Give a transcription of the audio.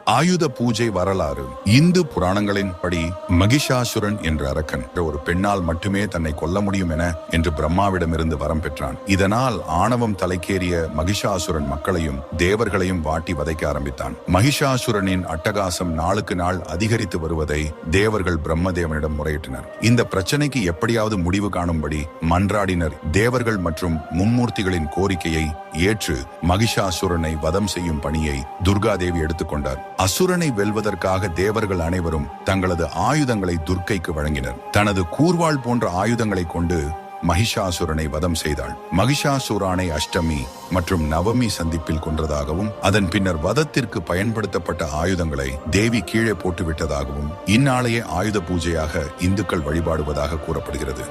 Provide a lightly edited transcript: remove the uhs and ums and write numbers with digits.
ஆயுத பூஜை வரலாறு. இந்து புராணங்களின் படி மகிஷாசுரன் என்ற அரக்கன் ஒரு பெண்ணால் மட்டுமே தன்னை கொல்ல முடியும் என்று பிரம்மாவிடமிருந்து வரம் பெற்றான். இதனால் ஆணவம் தலைக்கேறிய மகிஷாசுரன் மக்களையும் தேவர்களையும் வாட்டி வதைக்க ஆரம்பித்தான். மகிஷாசுரனின் அட்டகாசம் நாளுக்கு நாள் அதிகரித்து வருவதை தேவர்கள் பிரம்மதேவனிடம் முறையிட்டனர். இந்த பிரச்சனைக்கு எப்படியாவது முடிவு காணும்படி மன்றாடினர். தேவர்கள் மற்றும் மும்மூர்த்திகளின் கோரிக்கையை ஏற்று மகிஷாசுரனை வதம் செய்யும் பணியை துர்காதேவி எடுத்துக்கொண்டார். அசுரனை வெல்வதற்காக தேவர்கள் அனைவரும் தங்களது ஆயுதங்களை துர்க்கைக்கு வழங்கினர். தனது கூர்வாள் போன்ற ஆயுதங்களை கொண்டு மகிஷாசுரனை வதம் செய்தாள். மகிஷாசுரானை அஷ்டமி மற்றும் நவமி சந்திப்பில் கொன்றதாகவும் அதன் பின்னர் வதத்திற்கு பயன்படுத்தப்பட்ட ஆயுதங்களை தேவி கீழே போட்டுவிட்டதாகவும் இந்நாளையே ஆயுத பூஜையாக இந்துக்கள் வழிபாடுவதாக கூறப்படுகிறது.